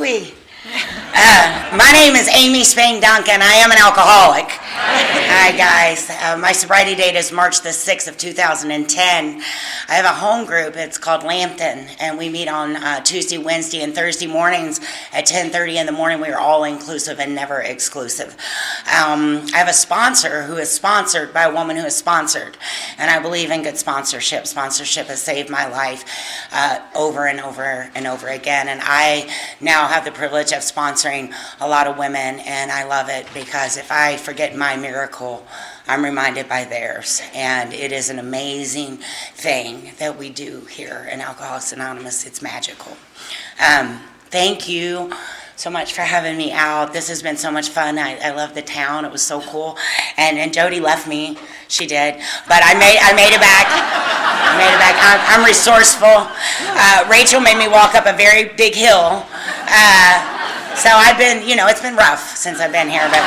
Ooh-wee. My name is Amy Spain Duncan. I am an alcoholic. Hi, guys. My sobriety date is March the 6th of 2010. I have a home group. It's called Lambton, and we meet on Tuesday, Wednesday, and Thursday mornings at 10:30 in the morning. We are all inclusive and never exclusive. I have a sponsor who is sponsored by a woman who is sponsored, and I believe in good sponsorship. Sponsorship has saved my life over and over and over again, and I now have the privilege of sponsoring a lot of women, and I love it because if I forget my miracle, I'm reminded by theirs, and it is an amazing thing that we do here in Alcoholics Anonymous. It's magical. Thank you so much for having me out. This has been so much fun. I love the town. It was so cool. And Jody left me. She did. But I made it back. I made it back. I'm resourceful. Rachel made me walk up a very big hill. So I've been, it's been rough since I've been here, but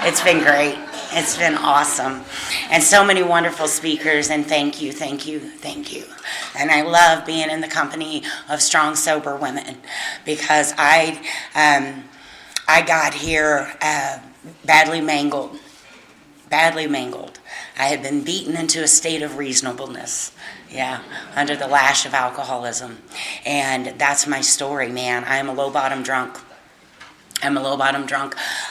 it's been great. It's been awesome. And so many wonderful speakers, and thank you. And I love being in the company of strong, sober women because I got here badly mangled. I had been beaten into a state of reasonableness. Yeah, under the lash of alcoholism. And that's my story, man. I am a low-bottom drunk.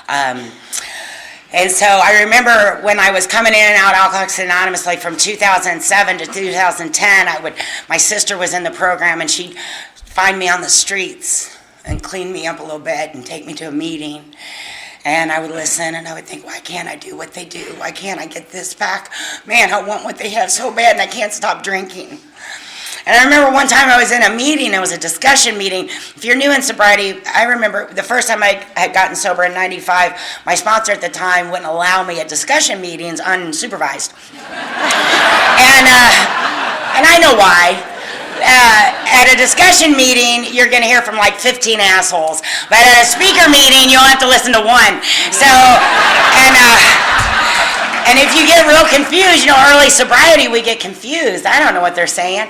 And so I remember when I was coming in and out of Alcoholics Anonymous, like from 2007 to 2010, my sister was in the program, and she'd find me on the streets and clean me up a little bit and take me to a meeting. And I would listen, and I would think, why can't I do what they do? Why can't I get this back? Man, I want what they have so bad, and I can't stop drinking. And I remember one time I was in a meeting. It was a discussion meeting. If you're new in sobriety, I remember the first time I had gotten sober in 95, my sponsor at the time wouldn't allow me at discussion meetings unsupervised. And I know why. At a discussion meeting, you're going to hear from like 15 assholes. But at a speaker meeting, you'll have to listen to one. So, and if you get real confused, early sobriety, we get confused. I don't know what they're saying.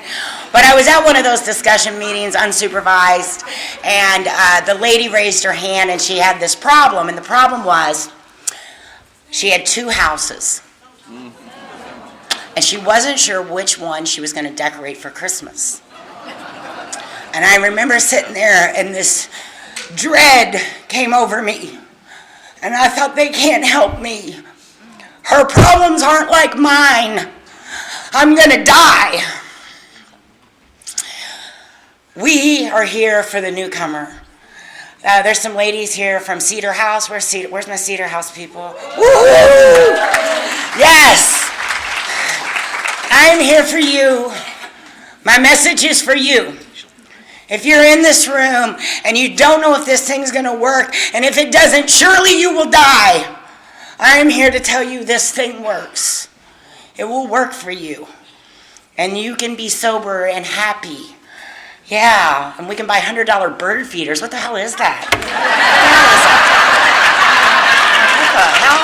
But I was at one of those discussion meetings, unsupervised, and the lady raised her hand, and she had this problem. And the problem was she had 2 houses. And she wasn't sure which one she was going to decorate for Christmas. And I remember sitting there, and this dread came over me. And I thought, they can't help me. Her problems aren't like mine. I'm going to die. We are here for the newcomer. There's some ladies here from Cedar House. Where's my Cedar House people? Woo-hoo! Yes! I'm here for you. My message is for you. If you're in this room and you don't know if this thing's going to work, and if it doesn't, surely you will die. I am here to tell you this thing works. It will work for you. And you can be sober and happy. Yeah, and we can buy $100 bird feeders. What the hell is that? What the hell?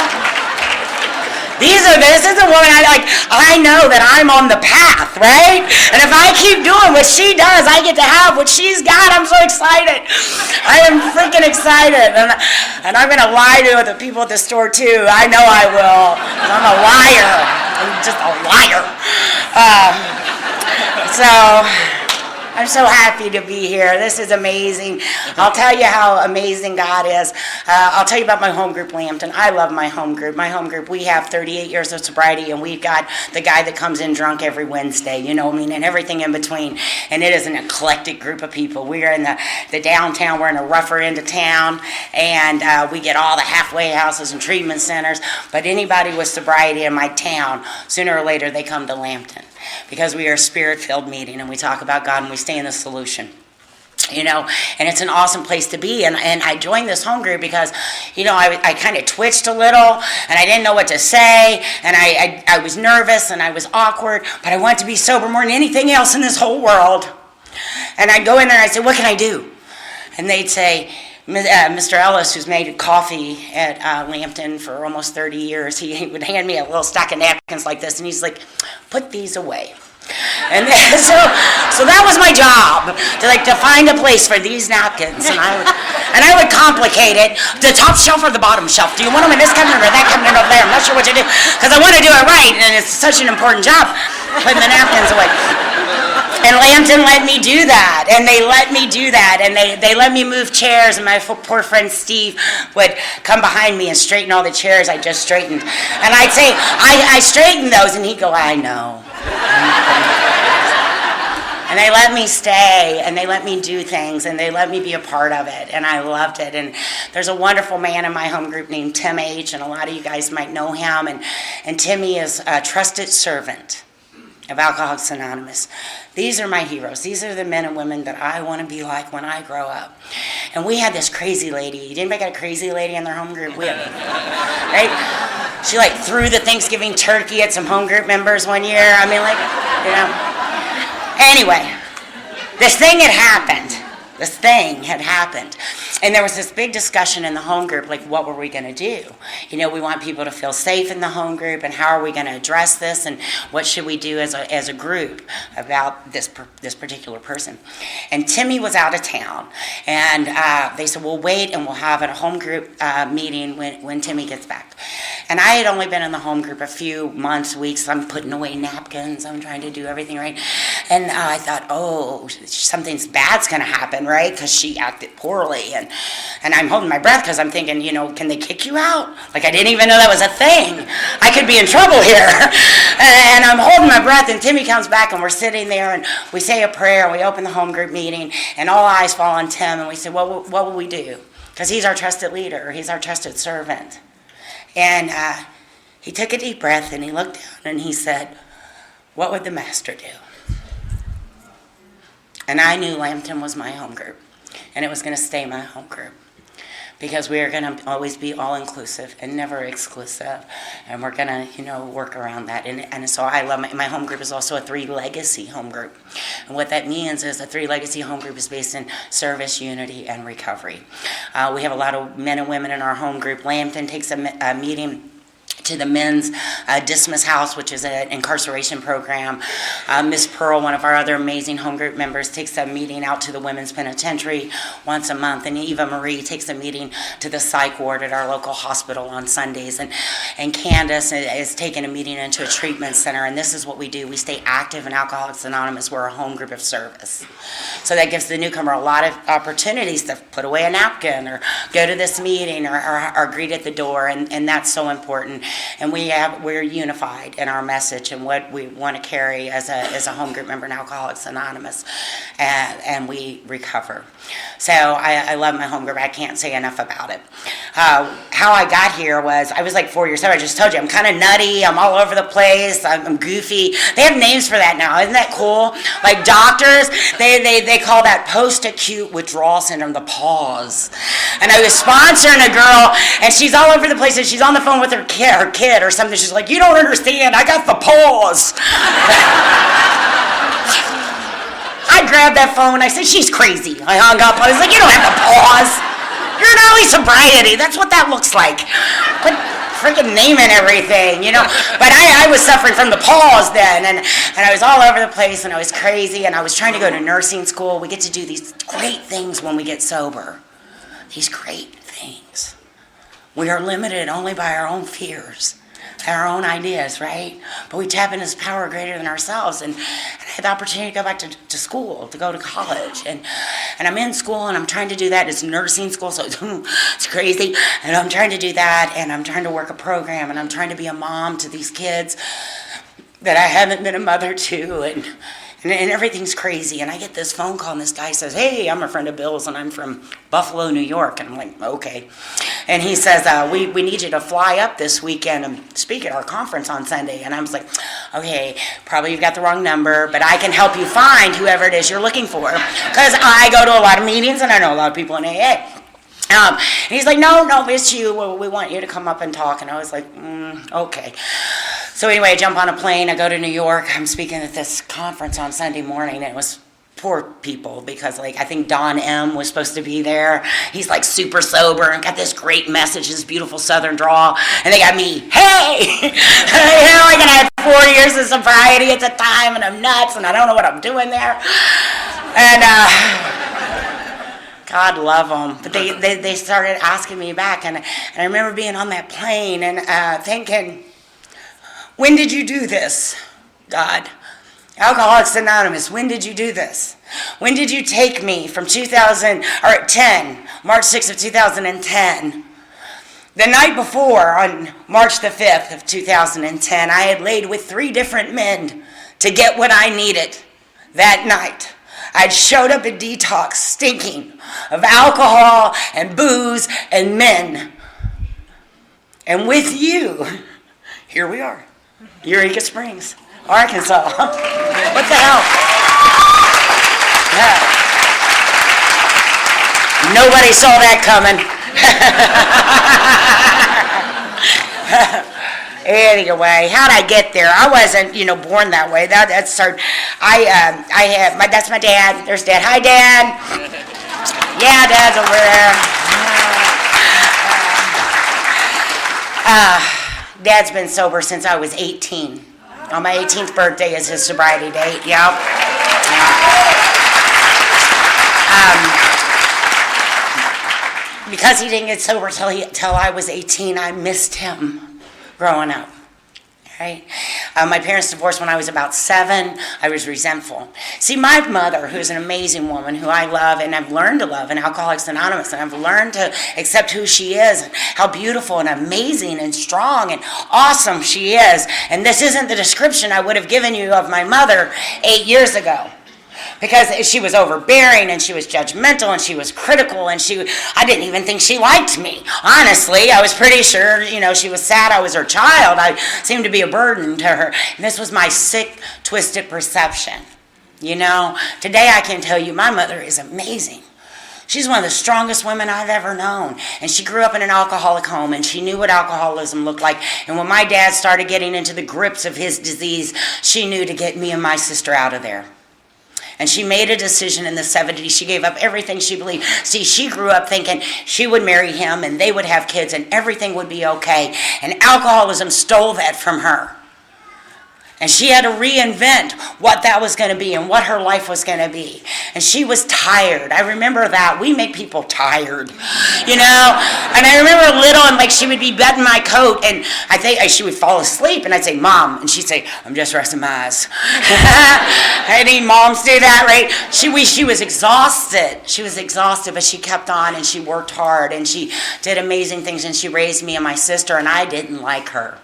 This is a woman I know that I'm on the path, right? And if I keep doing what she does, I get to have what she's got. I'm so excited. I am freaking excited. And I'm going to lie to the people at the store, too. I know I will. I'm a liar. I'm just a liar. I'm so happy to be here. This is amazing. I'll tell you how amazing God is. I'll tell you about my home group, Lambton. I love my home group. My home group, we have 38 years of sobriety, and we've got the guy that comes in drunk every Wednesday, and everything in between. And it is an eclectic group of people. We are in the downtown. We're in a rougher end of town, and we get all the halfway houses and treatment centers. But anybody with sobriety in my town, sooner or later, they come to Lambton. Because we are a spirit-filled meeting, and we talk about God, and we stay in the solution. And it's an awesome place to be. And I joined this home group because, I kind of twitched a little, and I didn't know what to say, and I was nervous, and I was awkward, but I wanted to be sober more than anything else in this whole world. And I'd go in there, and I'd say, what can I do? And they'd say, Mr. Ellis, who's made coffee at Lambton for almost 30 years, he would hand me a little stack of napkins like this, and he's like, put these away. And then, so that was my job, to find a place for these napkins. And I would complicate it. The top shelf or the bottom shelf? Do you want them in this cabinet or that cabinet over there? I'm not sure what to do, because I want to do it right, and it's such an important job, putting the napkins away. And Lambton let me do that, and they let me do that, and they let me move chairs, and my poor friend Steve would come behind me and straighten all the chairs I just straightened. And I'd say, I straightened those, and he'd go, I know. And they let me stay, and they let me do things, and they let me be a part of it, and I loved it. And there's a wonderful man in my home group named Tim H., and a lot of you guys might know him, and Timmy is a trusted servant of Alcoholics Anonymous. These are my heroes. These are the men and women that I want to be like when I grow up. And we had this crazy lady. Did anybody got a crazy lady in their home group? We have, right? She threw the Thanksgiving turkey at some home group members one year. I mean, Anyway, this thing had happened. And there was this big discussion in the home group, what were we going to do? We want people to feel safe in the home group, and how are we going to address this, and what should we do as a group about this particular person? And Timmy was out of town, and they said, we'll wait, and we'll have a home group meeting when Timmy gets back. And I had only been in the home group a few months, weeks. I'm putting away napkins. I'm trying to do everything right. And I thought, something bad's going to happen, right? Because she acted poorly. And I'm holding my breath because I'm thinking, can they kick you out? I didn't even know that was a thing. I could be in trouble here. And I'm holding my breath, and Timmy comes back, and we're sitting there, and we say a prayer, and we open the home group meeting, and all eyes fall on Tim, and we say, what will we do? Because he's our trusted leader. He's our trusted servant. And he took a deep breath, and he looked down, and he said, what would the master do? And I knew Lambton was my home group, and it was going to stay my home group, because we are going to always be all-inclusive and never exclusive, and we're going to, work around that. And so I love my home group is also a 3 legacy home group. And what that means is a 3 legacy home group is based in service, unity, and recovery. We have a lot of men and women in our home group. Lambton takes a meeting to the men's dismiss house, which is an incarceration program. Miss Pearl, one of our other amazing home group members, takes a meeting out to the women's penitentiary once a month. And Eva Marie takes a meeting to the psych ward at our local hospital on Sundays. And Candace is taking a meeting into a treatment center. And this is what we do. We stay active in Alcoholics Anonymous. We're a home group of service. So that gives the newcomer a lot of opportunities to put away a napkin or go to this meeting or greet at the door. And that's so important. And we're unified in our message and what we want to carry as a home group member in Alcoholics Anonymous, and we recover. So I love my home group. I can't say enough about it. How I got here was I was 4 years old. I just told you I'm kind of nutty. I'm all over the place. I'm goofy. They have names for that now. Isn't that cool? Like doctors, they call that post-acute withdrawal syndrome the pause. And I was sponsoring a girl, and she's all over the place, and she's on the phone with her kid or something. She's like, you don't understand. I got the pause. I grabbed that phone. I said, she's crazy. I hung up. I was like, you don't have to pause. You're in early sobriety. That's what that looks like. But freaking naming everything, But I was suffering from the pause then, and I was all over the place, and I was crazy, and I was trying to go to nursing school. We get to do these great things when we get sober. These great things. We are limited only by our own fears, our own ideas, right? But we tap into this power greater than ourselves. And I had the opportunity to go back to school, to go to college. And I'm in school, and I'm trying to do that. It's nursing school, so it's crazy. And I'm trying to do that, and I'm trying to work a program, and I'm trying to be a mom to these kids that I haven't been a mother to. And everything's crazy. And I get this phone call, and this guy says, hey, I'm a friend of Bill's, and I'm from Buffalo, New York. And I'm like, okay. And he says, we need you to fly up this weekend and speak at our conference on Sunday. And I was like, okay, probably you've got the wrong number, but I can help you find whoever it is you're looking for. Because I go to a lot of meetings, and I know a lot of people in AA. And he's like, no, it's you. We want you to come up and talk. And I was like, okay. So anyway, I jump on a plane. I go to New York. I'm speaking at this conference on Sunday morning, and it was poor people because, I think Don M. was supposed to be there. He's, super sober and got this great message, this beautiful Southern drawl. And they got me, hey, I can have 4 years years of sobriety at the time, and I'm nuts, and I don't know what I'm doing there. And God love them. But they started asking me back, and I remember being on that plane and thinking, when did you do this, God? Alcoholics Anonymous, when did you do this? When did you take me from March 6th of 2010? The night before, on March the 5th of 2010, I had laid with 3 different men to get what I needed that night. I'd showed up at detox stinking of alcohol and booze and men. And with you, here we are, Eureka Springs, Arkansas. What the hell? Yeah. Nobody saw that coming. Anyway, how'd I get there? I wasn't, born that way. That's started. That's my dad. There's Dad. Hi, Dad. Yeah, Dad's over there. Dad's been sober since I was 18. On my 18th birthday is his sobriety date. Yep. Because he didn't get sober till I was 18, I missed him growing up. Right? My parents divorced when I was about 7. I was resentful. See, my mother, who's an amazing woman who I love and I've learned to love in Alcoholics Anonymous, and I've learned to accept who she is and how beautiful and amazing and strong and awesome she is. And this isn't the description I would have given you of my mother 8 years ago. Because she was overbearing and she was judgmental and she was critical and I didn't even think she liked me. Honestly, I was pretty sure, she was sad I was her child. I seemed to be a burden to her. And this was my sick, twisted perception. Today I can tell you my mother is amazing. She's one of the strongest women I've ever known. And she grew up in an alcoholic home and she knew what alcoholism looked like. And when my dad started getting into the grips of his disease, she knew to get me and my sister out of there. And she made a decision in the 70s. She gave up everything she believed. See, she grew up thinking she would marry him and they would have kids and everything would be okay. And alcoholism stole that from her. And she had to reinvent what that was going to be and what her life was going to be. And she was tired. I remember that. We make people tired, And I remember little and she would be buttoning my coat and I think she would fall asleep and I'd say, Mom. And she'd say, I'm just resting my eyes. Any moms do that, right? She was exhausted. She was exhausted, but she kept on and she worked hard and she did amazing things and she raised me and my sister and I didn't like her.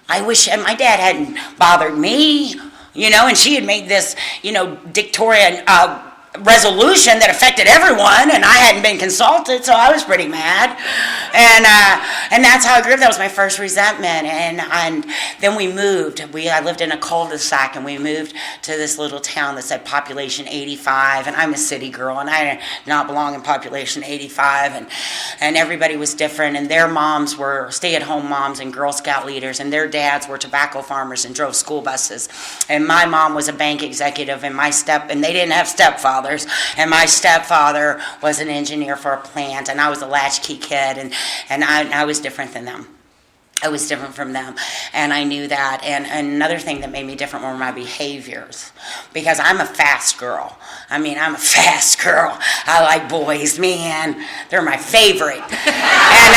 I wish my dad hadn't bothered me, and she had made this, dictatorial resolution that affected everyone, and I hadn't been consulted, so I was pretty mad. And that's how I grew up. That was my first resentment. And then we moved. I lived in a cul-de-sac, and we moved to this little town that said population 85, and I'm a city girl, and I did not belong in population 85, and everybody was different, and their moms were stay-at-home moms and Girl Scout leaders, and their dads were tobacco farmers and drove school buses. And my mom was a bank executive, and they didn't have stepfathers. And my stepfather was an engineer for a plant, and I was a latchkey kid, and I was different than them. I was different from them, and I knew that. And another thing that made me different were my behaviors, because I'm a fast girl. I'm a fast girl. I like boys, man. They're my favorite. And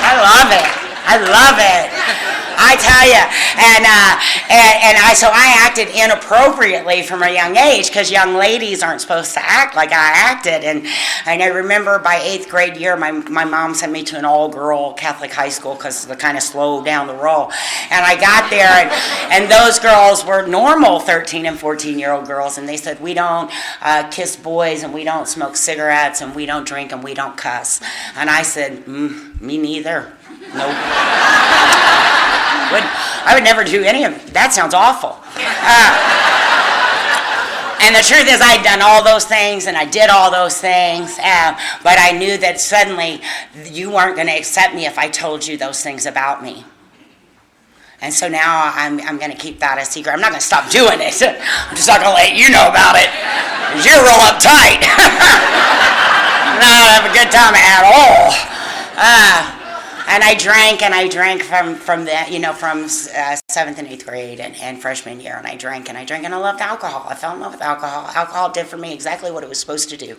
I love it. I love it. I tell you, so I acted inappropriately from a young age because young ladies aren't supposed to act like I acted. And I remember by 8th grade year, my mom sent me to an all-girl Catholic high school because they kind of slowed down the roll. And I got there, and those girls were normal 13 and 14-year-old girls, and they said, we don't kiss boys, and we don't smoke cigarettes, and we don't drink, and we don't cuss. And I said, me neither. Nope. I would never do any of it. That sounds awful. And the truth is I had done all those things and I did all those things, but I knew that suddenly you weren't going to accept me if I told you those things about me. And so now I'm going to keep that a secret. I'm not going to stop doing it. I'm just not going to let you know about it because you're real uptight. I don't have a good time at all. And I drank from that, from 7th and 8th grade and freshman year, and I drank, and I loved alcohol. I fell in love with alcohol. Alcohol did for me exactly what it was supposed to do.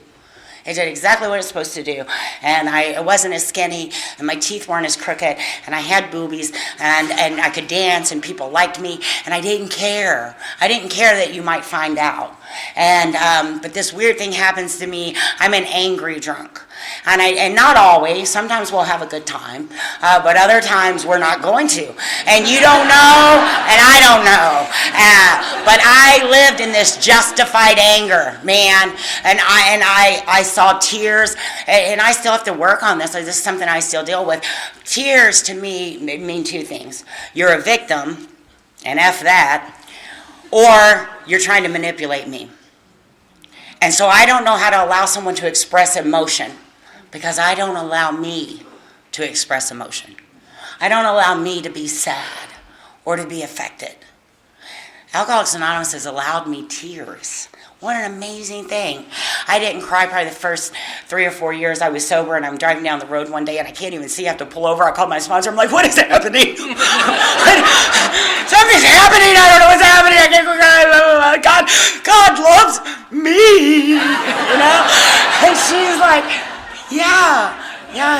It did exactly what it was supposed to do. And I wasn't as skinny, and my teeth weren't as crooked, and I had boobies, and I could dance, and people liked me, and I didn't care. I didn't care that you might find out. And but this weird thing happens to me. I'm an angry drunk. And not always. Sometimes we'll have a good time, but other times we're not going to. And you don't know, and I don't know. But I lived in this justified anger, man. And I saw tears, and I still have to work on this. This is something I still deal with. Tears to me mean two things. You're a victim, and F that, or you're trying to manipulate me. And so I don't know how to allow someone to express emotion, because I don't allow me to express emotion. I don't allow me to be sad or to be affected. Alcoholics Anonymous has allowed me tears. What an amazing thing. I didn't cry probably the first 3 or 4 years I was sober, and I'm driving down the road one day, and I can't even see. I have to pull over. I call my sponsor. I'm like, what is happening? Something's happening. I don't know what's happening. I can't go cry. God loves me. And she's like, yeah,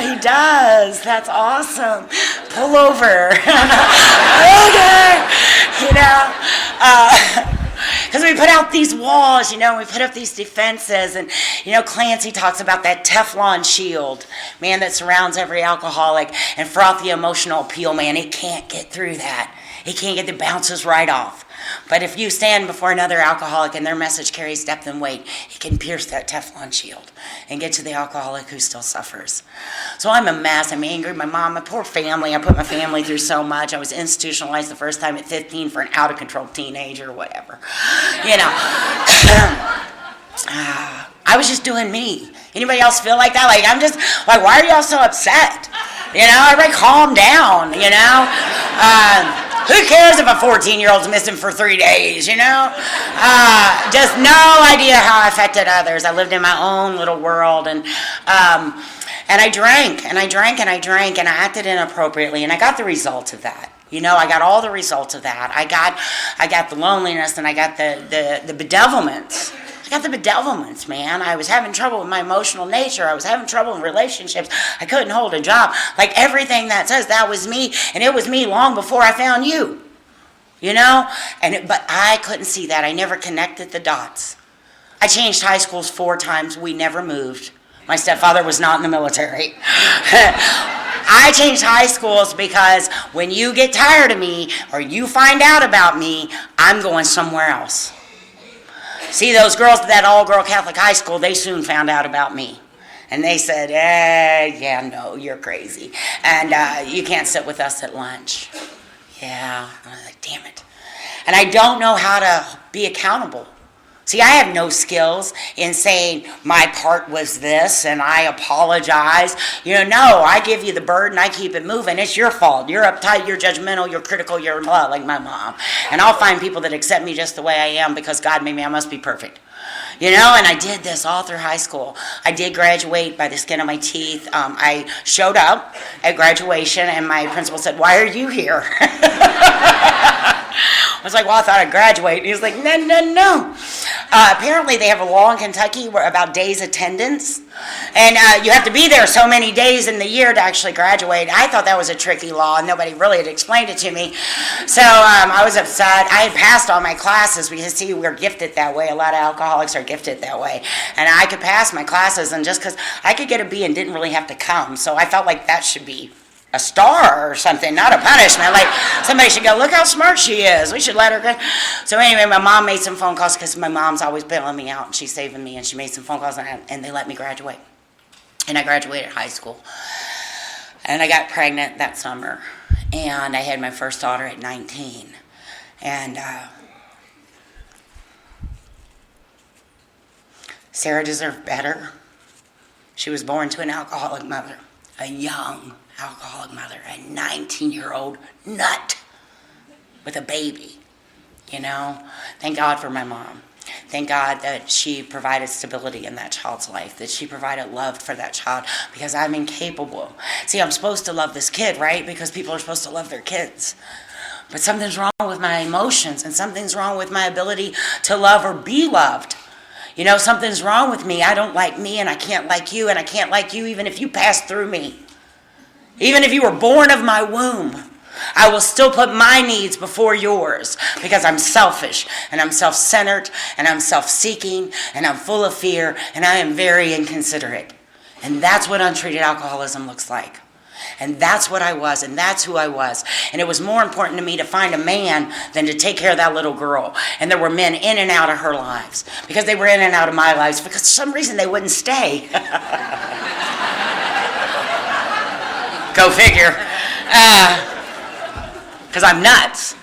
he does. That's awesome. Pull over. Okay. Because we put out these walls, we put up these defenses, and, Clancy talks about that teflon shield, man, that surrounds every alcoholic, and frothy emotional appeal, man, it can't get through that. It can't get the bounces right off. But if you stand before another alcoholic and their message carries depth and weight, it can pierce that Teflon shield and get to the alcoholic who still suffers. So I'm a mess. I'm angry. My mom, my poor family. I put my family through so much. I was institutionalized the first time at 15 for an out-of-control teenager or whatever. I was just doing me. Anybody else feel like that? I'm just, why are y'all so upset? Everybody calm down, who cares if a 14-year-old's missing for 3 days, Just no idea how I affected others. I lived in my own little world, and I drank, and I acted inappropriately, and I got the results of that. I got all the results of that. I got the loneliness, and I got the bedevilments. I got the bedevilments, man. I was having trouble with my emotional nature. I was having trouble in relationships. I couldn't hold a job. Everything that says that was me, and it was me long before I found you. But I couldn't see that. I never connected the dots. I changed high schools 4 times. We never moved. My stepfather was not in the military. I changed high schools because when you get tired of me or you find out about me, I'm going somewhere else. See, those girls at that all-girl Catholic high school, they soon found out about me. And they said, no, you're crazy. And you can't sit with us at lunch. Yeah. And I was like, damn it. And I don't know how to be accountable. See, I have no skills in saying my part was this and I apologize. No, I give you the burden, I keep it moving. It's your fault. You're uptight, you're judgmental, you're critical, you're blah, like my mom. And I'll find people that accept me just the way I am because God made me, I must be perfect. And I did this all through high school. I did graduate by the skin of my teeth. I showed up at graduation and my principal said, "Why are you here?" I was like, well, I thought I'd graduate. And he was like, no. Apparently they have a law in Kentucky about days attendance. And you have to be there so many days in the year to actually graduate. I thought that was a tricky law, and nobody really had explained it to me. So I was upset. I had passed all my classes because, see, we're gifted that way. A lot of alcoholics are gifted that way. And I could pass my classes, and just because I could get a B and didn't really have to come. So I felt like that should be a star or something, not a punishment. Like somebody should go, look how smart she is. We should let her go. So anyway, my mom made some phone calls because my mom's always bailing me out and she's saving me, and she made some phone calls and they let me graduate. And I graduated high school. And I got pregnant that summer. And I had my first daughter at 19. And Sarah deserved better. She was born to an alcoholic mother, a young alcoholic mother, a 19-year-old nut with a baby, Thank God for my mom. thank God that she provided stability in that child's life, that she provided love for that child, because I'm incapable. See, I'm supposed to love this kid, right? Because people are supposed to love their kids. But something's wrong with my emotions, and something's wrong with my ability to love or be loved. You know, something's wrong with me. I don't like me, and I can't like you, and I can't like you even if you pass through me. Even if you were born of my womb, I will still put my needs before yours, because I'm selfish, and I'm self-centered, and I'm self-seeking, and I'm full of fear, and I am very inconsiderate. And that's what untreated alcoholism looks like. And that's what I was, and that's who I was. And it was more important to me to find a man than to take care of that little girl. And there were men in and out of her lives, because they were in and out of my lives, because for some reason they wouldn't stay. Go figure. Because I'm nuts.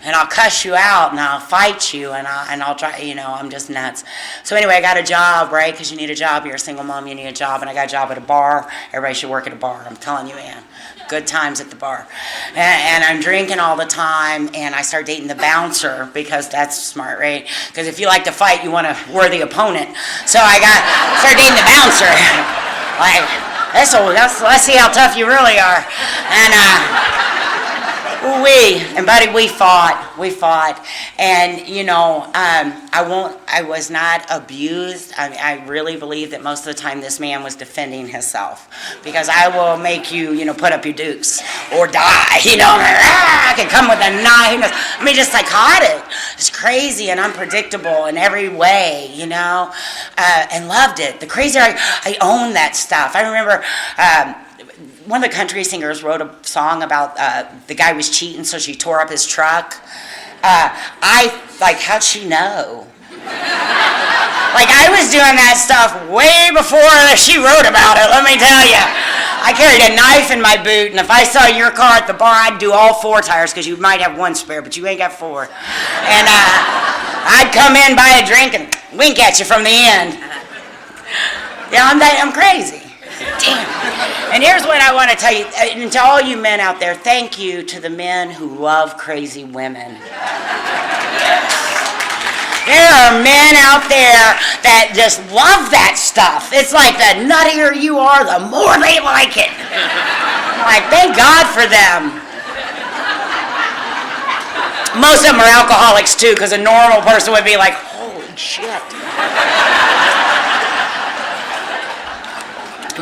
And I'll cuss you out, and I'll fight you, and I'll try, I'm just nuts. So anyway, I got a job, right? Because you need a job. You're a single mom, you need a job. And I got a job at a bar. Everybody should work at a bar. I'm telling you, man. Good times at the bar. And I'm drinking all the time, and I start dating the bouncer, because that's smart, right? Because if you like to fight, you want a worthy opponent. So I started dating the bouncer. Let's see how tough you really are. And, buddy, we fought, and I was not abused. I really believe that most of the time this man was defending himself, because I will make you, put up your dukes or die. I can come with a knife. Just psychotic. It's crazy and unpredictable in every way, and loved it. The crazier I owned that stuff. I remember. One of the country singers wrote a song about the guy was cheating, so she tore up his truck. How'd she know? I was doing that stuff way before she wrote about it, let me tell you. I carried a knife in my boot, and if I saw your car at the bar, I'd do all 4 tires, because you might have 1 spare, but you ain't got 4. And I'd come in, buy a drink, and wink at you from the end. Yeah, I'm crazy. Damn. And here's what I want to tell you, and to all you men out there, thank you to the men who love crazy women. There are men out there that just love that stuff. It's like the nuttier you are, the more they like it. Thank God for them. Most of them are alcoholics too, because a normal person would be like, holy shit.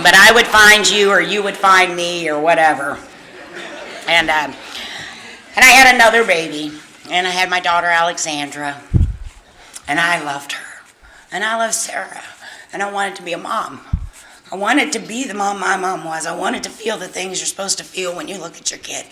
But I would find you, or you would find me, or whatever. And I had another baby, and I had my daughter Alexandra, and I loved her, and I loved Sarah, and I wanted to be a mom. I wanted to be the mom my mom was. I wanted to feel the things you're supposed to feel when you look at your kid.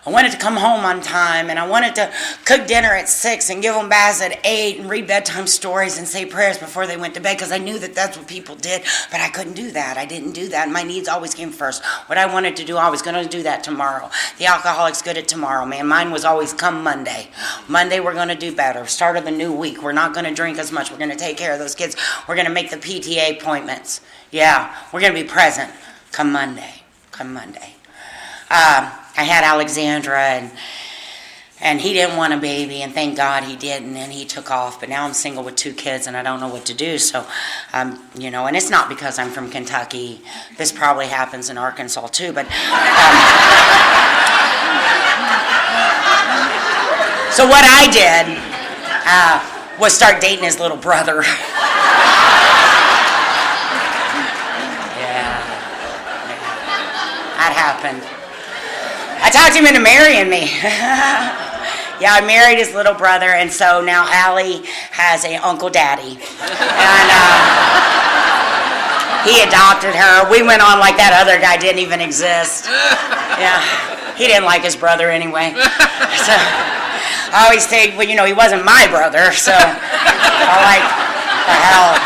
I wanted to come home on time, and I wanted to cook dinner at 6 and give them baths at 8 and read bedtime stories and say prayers before they went to bed, because I knew that that's what people did, but I couldn't do that. I didn't do that. My needs always came first. What I wanted to do, I was going to do that tomorrow. The alcoholic's good at tomorrow, man. Mine was always come Monday. Monday we're going to do better. Start of the new week. We're not going to drink as much. We're going to take care of those kids. We're going to make the PTA appointments. Yeah, we're going to be present come Monday. Come Monday. I had Alexandra, and he didn't want a baby, and thank God he didn't, and he took off. But now I'm single with 2 kids, and I don't know what to do. So, and it's not because I'm from Kentucky. This probably happens in Arkansas too. But so what I did was start dating his little brother. Yeah, that happened. I talked him into marrying me. Yeah, I married his little brother, and so now Allie has an Uncle Daddy. And he adopted her. We went on like that other guy didn't even exist. Yeah, he didn't like his brother anyway. So I always say, well, he wasn't my brother, so I like the hell.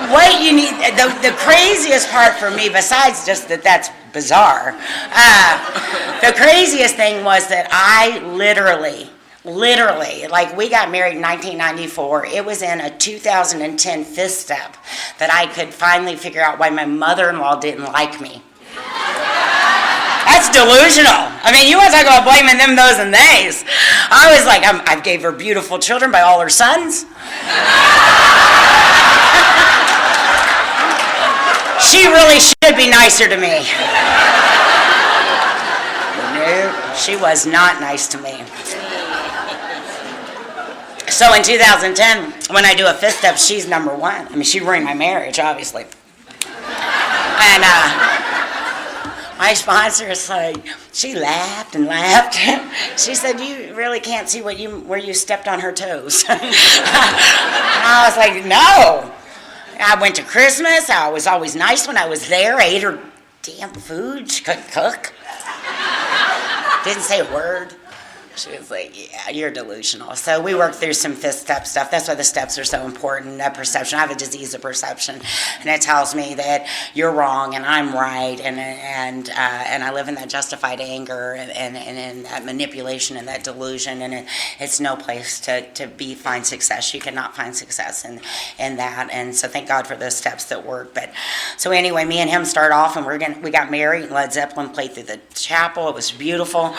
What you need, the craziest part for me, besides just that's bizarre, the craziest thing was that I literally, we got married in 1994. It was in a 2010 fifth step that I could finally figure out why my mother-in-law didn't like me. That's delusional. I mean, you want to talk about blaming them, those, and theys. I was like, I gave her beautiful children by all her sons. She really should be nicer to me. No, she was not nice to me. So in 2010, when I do a fifth step, she's number one. I mean, she ruined my marriage, obviously. And my sponsor is like, she laughed and laughed. She said, you really can't see where you stepped on her toes. And I was like, no. I went to Christmas. I was always nice when I was there. I ate her damn food. She couldn't cook. Didn't say a word. She was like, yeah, you're delusional. So we worked through some fifth step stuff. That's why the steps are so important, that perception. I have a disease of perception, and it tells me that you're wrong and I'm right, and I live in that justified anger and in that manipulation and that delusion, and it's no place to find success. You cannot find success in that, and so thank God for those steps that work. But so anyway, me and him start off, and we got married. Led Zeppelin played through the chapel. It was beautiful.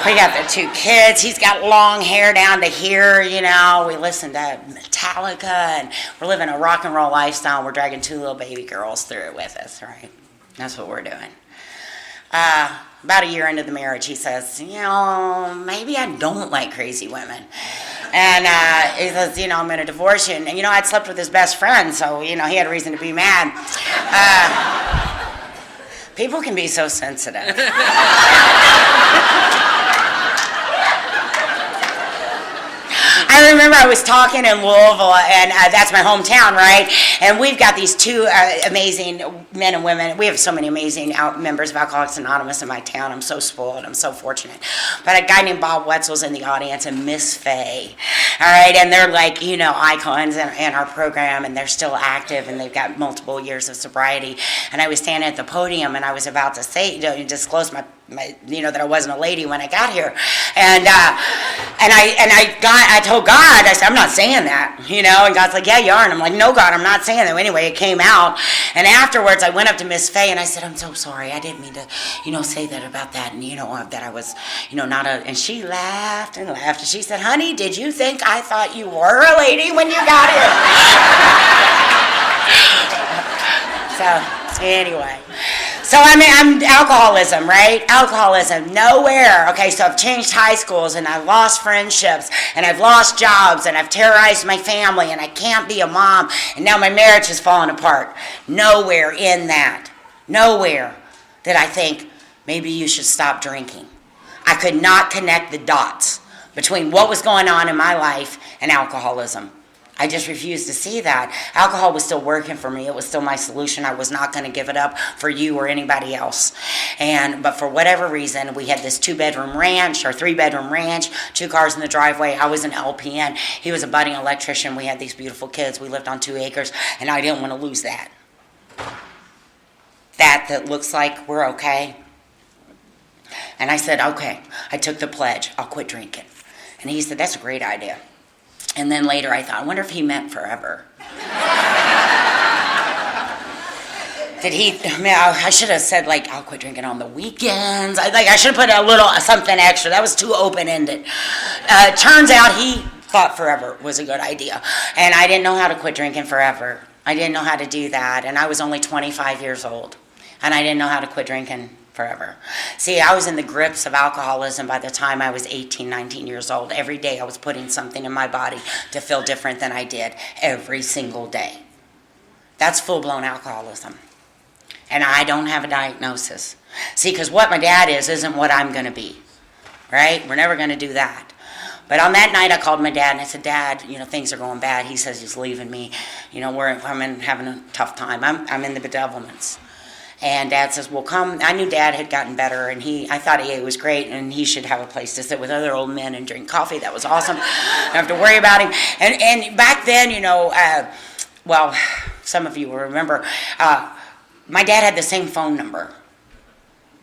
We got the 2 kids. He's got long hair down to here, you know. We listen to Metallica, and we're living a rock and roll lifestyle. We're dragging 2 little baby girls through it with us, right? That's what we're doing. About a year into the marriage, he says, you know, maybe I don't like crazy women. And he says, you know, I'm going to divorce you. And, you know, I'd slept with his best friend, so, you know, he had a reason to be mad. People can be so sensitive. I remember I was talking in Louisville, and that's my hometown, right? And we've got these 2 amazing men and women. We have so many amazing members of Alcoholics Anonymous in my town. I'm so spoiled. I'm so fortunate. But a guy named Bob Wetzel's in the audience, and Miss Faye. All right, and they're like, you know, icons in our program, and they're still active, and they've got multiple years of sobriety. And I was standing at the podium, and I was about to say, disclose my you know, that I wasn't a lady when I got here, and I told God, I said, I'm not saying that, you know, and God's like, yeah, you are, and I'm like, no, God, I'm not saying that. Anyway, it came out, and afterwards, I went up to Miss Faye, and I said, I'm so sorry, I didn't mean to, you know, say that about that, and you know, that I was, you know, not a, and she laughed and laughed, and she said, honey, did you think I thought you were a lady when you got here? So, anyway. So I'm alcoholism, right? Alcoholism, nowhere. Okay, so I've changed high schools, and I've lost friendships, and I've lost jobs, and I've terrorized my family, and I can't be a mom, and now my marriage has fallen apart. Nowhere in that, nowhere did I think maybe you should stop drinking. I could not connect the dots between what was going on in my life and alcoholism. I just refused to see that. Alcohol was still working for me. It was still my solution. I was not going to give it up for you or anybody else. But for whatever reason, we had this 2-bedroom ranch or 3-bedroom ranch, 2 cars in the driveway. I was an LPN. He was a budding electrician. We had these beautiful kids. We lived on 2 acres, and I didn't want to lose that. That looks like we're okay. And I said, okay. I took the pledge. I'll quit drinking. And he said, that's a great idea. And then later I thought, I wonder if he meant forever. I should have said, like, I'll quit drinking on the weekends. I should have put a little something extra. That was too open-ended. Turns out he thought forever was a good idea. And I didn't know how to quit drinking forever. I didn't know how to do that. And I was only 25 years old. And I didn't know how to quit drinking forever. See, I was in the grips of alcoholism by the time I was 18, 19 years old. Every day I was putting something in my body to feel different than I did every single day. That's full-blown alcoholism. And I don't have a diagnosis. See, because what my dad is isn't what I'm going to be. Right? We're never going to do that. But on that night, I called my dad, and I said, Dad, you know, things are going bad. He says he's leaving me. You know, I'm having a tough time. I'm in the bedevilments. And Dad says, well, come. I knew Dad had gotten better, and I thought he was great, and he should have a place to sit with other old men and drink coffee. That was awesome. Don't have to worry about him. And back then, you know, well, some of you will remember, my dad had the same phone number,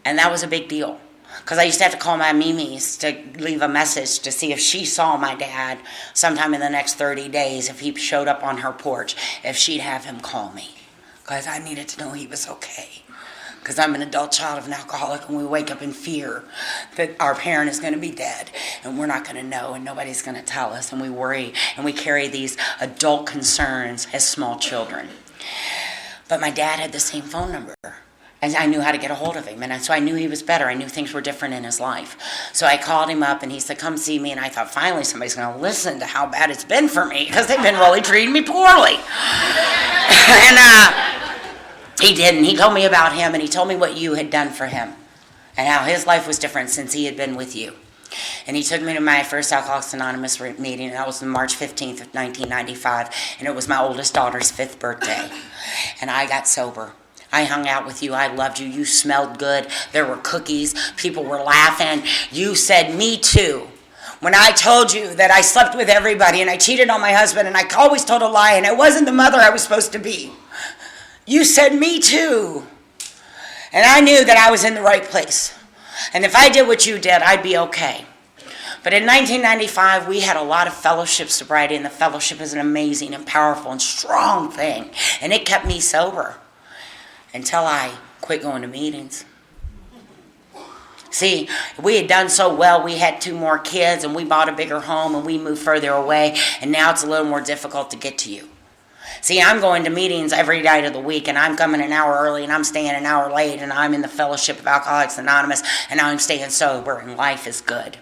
and that was a big deal. Because I used to have to call my Mimi's to leave a message to see if she saw my dad sometime in the next 30 days, if he showed up on her porch, if she'd have him call me. Because I needed to know he was okay. because I'm an adult child of an alcoholic, and we wake up in fear that our parent is going to be dead and we're not going to know and nobody's going to tell us, and we worry and we carry these adult concerns as small children. But my dad had the same phone number, and I knew how to get a hold of him, and so I knew he was better. I knew things were different in his life. So I called him up, and he said, come see me, and I thought, finally somebody's going to listen to how bad it's been for me, because they've been really treating me poorly. And he didn't. He told me about him, and he told me what you had done for him and how his life was different since he had been with you. And he took me to my first Alcoholics Anonymous meeting, and that was on March 15th of 1995, and it was my oldest daughter's 5th birthday. And I got sober. I hung out with you. I loved you. You smelled good. There were cookies. People were laughing. You said, me too. When I told you that I slept with everybody and I cheated on my husband and I always told a lie and I wasn't the mother I was supposed to be, you said, me too. And I knew that I was in the right place. And if I did what you did, I'd be okay. But in 1995, we had a lot of fellowship sobriety, and the fellowship is an amazing and powerful and strong thing. And it kept me sober until I quit going to meetings. See, we had done so well. We had 2 more kids, and we bought a bigger home, and we moved further away, and now it's a little more difficult to get to you. See, I'm going to meetings every night of the week, and I'm coming an hour early, and I'm staying an hour late, and I'm in the Fellowship of Alcoholics Anonymous, and I'm staying sober, and life is good.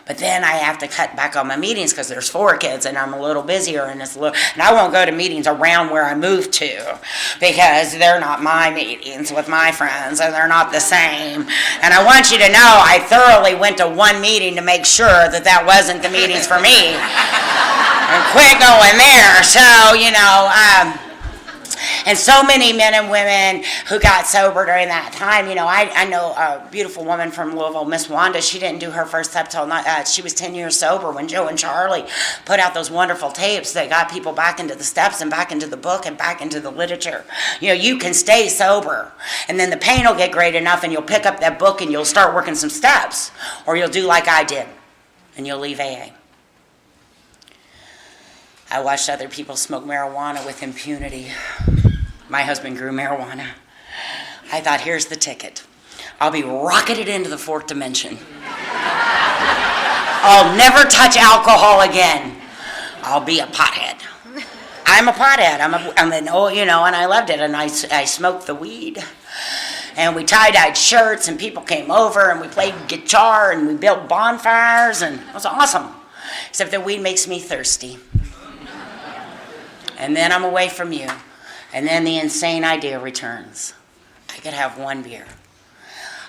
But then I have to cut back on my meetings because there's 4 kids and I'm a little busier, and I won't go to meetings around where I moved to because they're not my meetings with my friends, and they're not the same. And I want you to know I thoroughly went to one meeting to make sure that wasn't the meetings for me and quit going there. So, and so many men and women who got sober during that time. I know a beautiful woman from Louisville, Miss Wanda. She didn't do her first step till she was 10 years sober when Joe and Charlie put out those wonderful tapes that got people back into the steps and back into the book and back into the literature. You can stay sober, and then the pain will get great enough, and you'll pick up that book and you'll start working some steps, or you'll do like I did, and you'll leave AA. I watched other people smoke marijuana with impunity. My husband grew marijuana. I thought, here's the ticket. I'll be rocketed into the 4th dimension. I'll never touch alcohol again. I'll be a pothead. I'm a pothead. And I loved it. And I smoked the weed. And we tie-dyed shirts, and people came over, and we played guitar, and we built bonfires, and it was awesome. Except that weed makes me thirsty. And then I'm away from you. And then the insane idea returns. I could have 1 beer.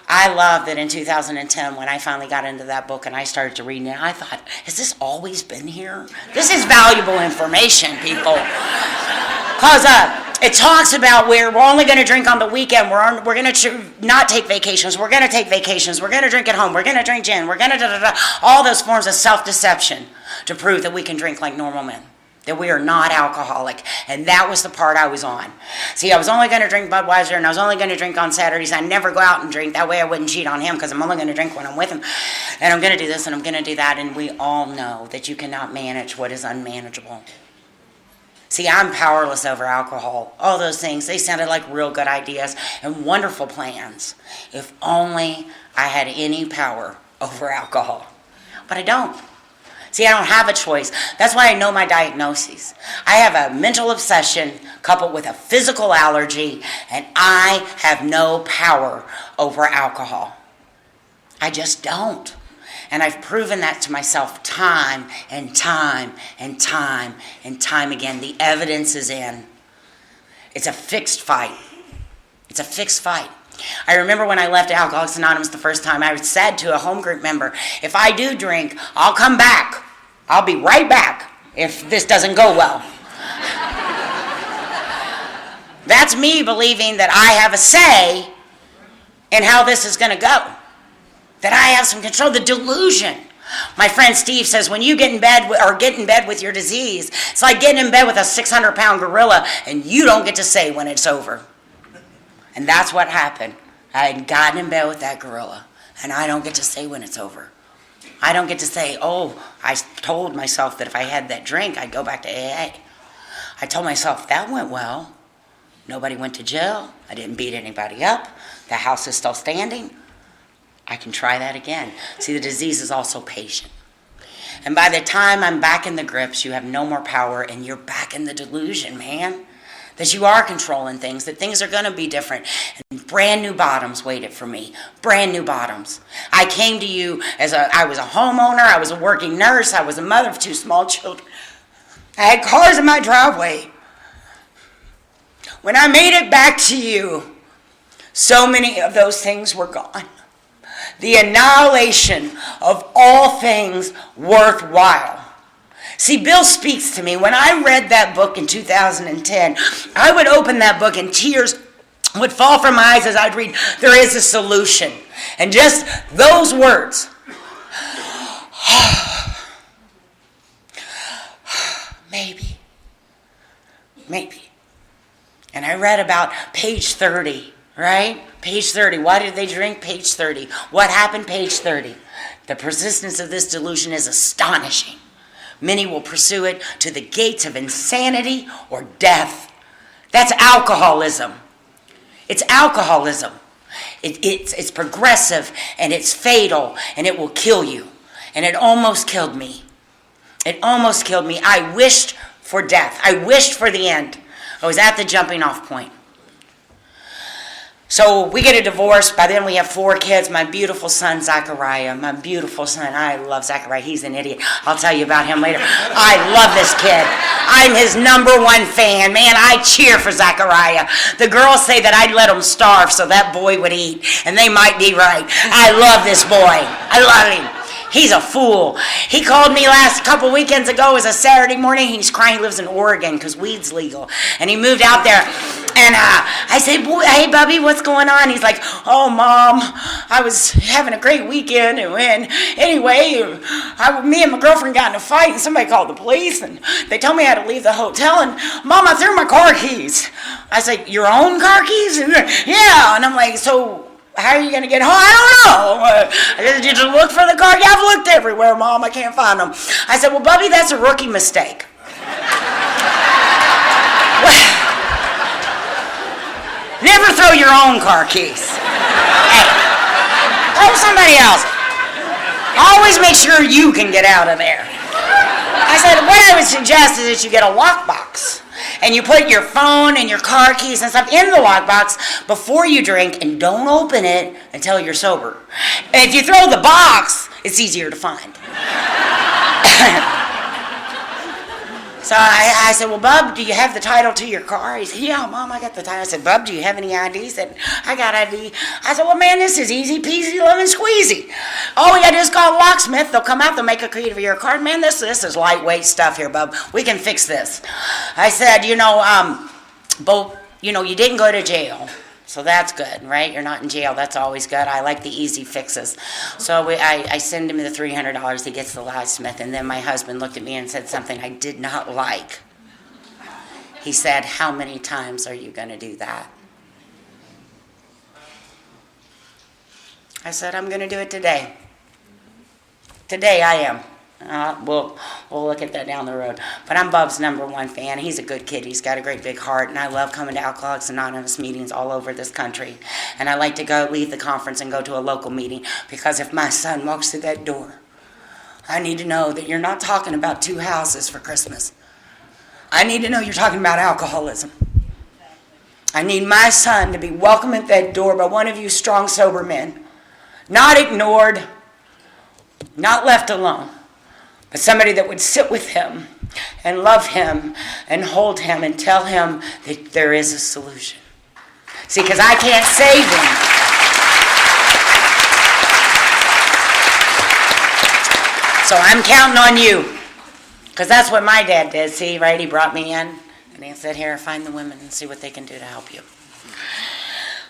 I love that in 2010, when I finally got into that book and I started to read it, I thought, has this always been here? This is valuable information, people. Because it talks about where we're only going to drink on the weekend. We're going to not take vacations. We're going to take vacations. We're going to drink at home. We're going to drink gin. We're going to all those forms of self-deception to prove that we can drink like normal men, that we are not alcoholic. And that was the part I was on. See, I was only going to drink Budweiser, and I was only going to drink on Saturdays. I never go out and drink. That way I wouldn't cheat on him, because I'm only going to drink when I'm with him. And I'm going to do this and I'm going to do that. And we all know that you cannot manage what is unmanageable. See, I'm powerless over alcohol. All those things, they sounded like real good ideas and wonderful plans. If only I had any power over alcohol. But I don't. See, I don't have a choice. That's why I know my diagnoses. I have a mental obsession coupled with a physical allergy, and I have no power over alcohol. I just don't. And I've proven that to myself time and time and time and time again. The evidence is in. It's a fixed fight. It's a fixed fight. I remember when I left Alcoholics Anonymous the first time, I said to a home group member, if I do drink, I'll come back. I'll be right back if this doesn't go well. That's me believing that I have a say in how this is going to go. That I have some control. The delusion. My friend Steve says when you get in bed with your disease, it's like getting in bed with a 600-pound gorilla and you don't get to say when it's over. And that's what happened. I had gotten in bed with that gorilla, and I don't get to say when it's over. I don't get to say, oh, I told myself that if I had that drink, I'd go back to AA. I told myself that went well. Nobody went to jail. I didn't beat anybody up. The house is still standing. I can try that again. See, the disease is also patient. And by the time I'm back in the grips, you have no more power and you're back in the delusion, man. That you are controlling things, that things are going to be different. And brand new bottoms waited for me. Brand new bottoms. I came to you I was a homeowner, I was a working nurse, I was a mother of 2 small children. I had cars in my driveway. When I made it back to you, so many of those things were gone. The annihilation of all things worthwhile. See, Bill speaks to me. When I read that book in 2010, I would open that book and tears would fall from my eyes as I'd read, there is a solution. And just those words. Maybe. And I read about page 30, right? Page 30. Why did they drink? Page 30. What happened? Page 30. The persistence of this delusion is astonishing. Many will pursue it to the gates of insanity or death. That's alcoholism. It's alcoholism. It's progressive and it's fatal and it will kill you. And it almost killed me. It almost killed me. I wished for death. I wished for the end. I was at the jumping off point. So we get a divorce. By then we have 4 kids. My beautiful son, Zachariah. My beautiful son. I love Zachariah. He's an idiot. I'll tell you about him later. I love this kid. I'm his #1 fan. Man, I cheer for Zachariah. The girls say that I'd let him starve so that boy would eat. And they might be right. I love this boy. I love him. He's a fool. He called me last couple weekends ago. It was a Saturday morning. He's crying. He lives in Oregon because weed's legal. And he moved out there. And I said, hey, Bubby, what's going on? He's like, oh, Mom, I was having a great weekend. And anyway, me and my girlfriend got in a fight. And somebody called the police. And they told me I had to leave the hotel. And, Mom, I threw my car keys. I said, your own car keys? And, yeah. And I'm like, so how are you going to get home? I don't know. Did you look for the car? Yeah, I've looked everywhere, Mom. I can't find them. I said, well, Bubby, that's a rookie mistake. Never throw your own car keys. Hey, throw somebody else. Always make sure you can get out of there. I said, what I would suggest is that you get a lockbox. And you put your phone and your car keys and stuff in the lockbox before you drink, and don't open it until you're sober. And if you throw the box, it's easier to find. So I said, well, Bub, do you have the title to your car? He said, yeah, Mom, I got the title. I said, Bub, do you have any ID? He said, I got ID. I said, well, man, this is easy peasy, lemon squeezy. All we got to do is call a locksmith. They'll come out. They'll make a key for your car. Man, this is lightweight stuff here, Bub. We can fix this. I said, you didn't go to jail. So that's good, right? You're not in jail. That's always good. I like the easy fixes. So I send him the $300. He gets the locksmith. And then my husband looked at me and said something I did not like. He said, how many times are you going to do that? I said, I'm going to do it today. Today I am. We'll look at that down the road. But I'm Bub's #1 fan. He's a good kid. He's got a great big heart, and I love coming to Alcoholics Anonymous meetings all over this country. And I like to leave the conference and go to a local meeting, because if my son walks through that door, I need to know that you're not talking about 2 houses for Christmas. I need to know you're talking about alcoholism. I need my son to be welcomed at that door by one of you strong, sober men. Not ignored, not left alone. But somebody that would sit with him and love him and hold him and tell him that there is a solution. See, because I can't save him. So I'm counting on you. Because that's what my dad did. See, right? He brought me in and he said, here, find the women and see what they can do to help you.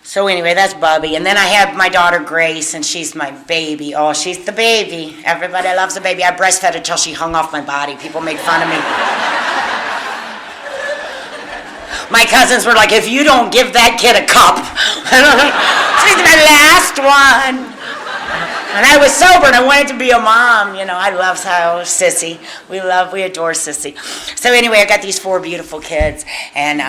So anyway, that's Bubby. And then I have my daughter Grace, and she's my baby. Oh, she's the baby. Everybody loves the baby. I breastfed her till she hung off my body. People made fun of me. My cousins were like, if you don't give that kid a cup. She's my last one. And I was sober, and I wanted to be a mom. I love Sissy. We adore Sissy. So anyway, I got these 4 beautiful kids, and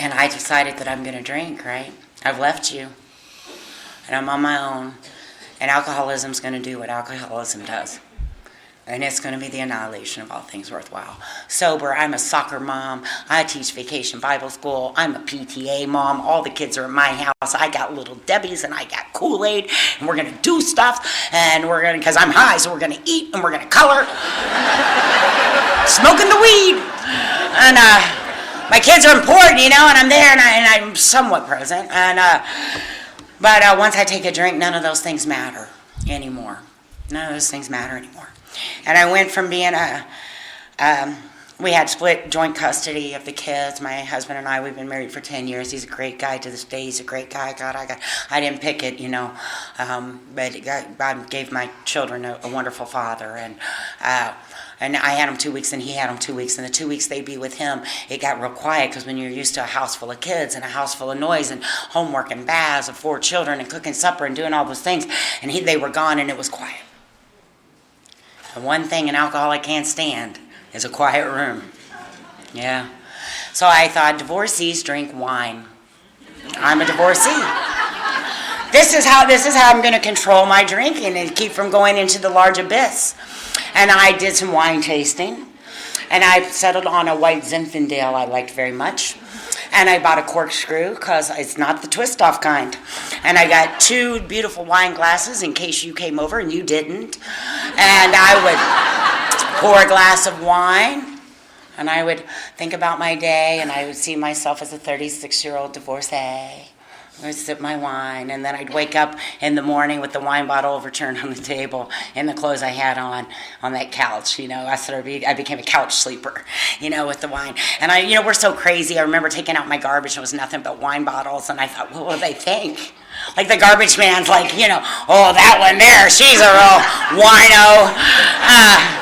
And I decided that I'm going to drink, right? I've left you. And I'm on my own. And alcoholism's going to do what alcoholism does. And it's going to be the annihilation of all things worthwhile. Sober, I'm a soccer mom. I teach vacation Bible school. I'm a PTA mom. All the kids are in my house. I got little Debbie's and I got Kool-Aid. And we're going to do stuff. And we're going to, because I'm high, so we're going to eat and we're going to color. Smoking the weed. And my kids are important, and I'm there and I'm somewhat present. But once I take a drink, none of those things matter anymore. None of those things matter anymore. And I went from being we had split joint custody of the kids. My husband and I, we've been married for 10 years. He's a great guy to this day. He's a great guy. I didn't pick it, but God gave my children a wonderful father. And I had them 2 weeks and he had them 2 weeks. And the 2 weeks they'd be with him, it got real quiet because when you're used to a house full of kids and a house full of noise and homework and baths of 4 children and cooking supper and doing all those things, and they were gone and it was quiet. The one thing an alcoholic can't stand is a quiet room. Yeah. So I thought, divorcees drink wine. I'm a divorcee. This is how I'm going to control my drinking and keep from going into the large abyss. And I did some wine tasting. And I settled on a white Zinfandel I liked very much. And I bought a corkscrew because it's not the twist-off kind. And I got 2 beautiful wine glasses in case you came over and you didn't. And I would pour a glass of wine, and I would think about my day, and I would see myself as a 36-year-old divorcee. I would sip my wine, and then I'd wake up in the morning with the wine bottle overturned on the table and the clothes I had on that couch. I became a couch sleeper, with the wine. And we're so crazy. I remember taking out my garbage, and it was nothing but wine bottles, and I thought, what will they think? Like the garbage man's like, oh, that one there, she's a real wino.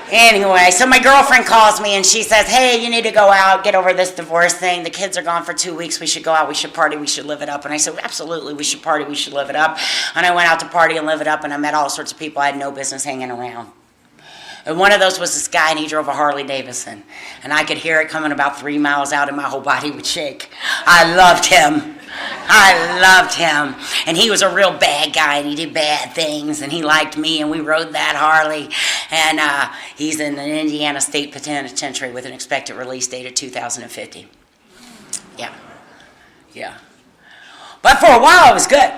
Anyway, so my girlfriend calls me and she says, hey, you need to go out, get over this divorce thing. The kids are gone for 2 weeks. We should go out. We should party. We should live it up. And I said, absolutely, we should party. We should live it up. And I went out to party and live it up, and I met all sorts of people I had no business hanging around. And one of those was this guy, and he drove a Harley Davidson. And I could hear it coming about 3 miles out, and my whole body would shake. I loved him. And he was a real bad guy, and he did bad things, and he liked me, and we rode that Harley. And he's in an Indiana State Penitentiary with an expected release date of 2050. Yeah. But for a while, it was good.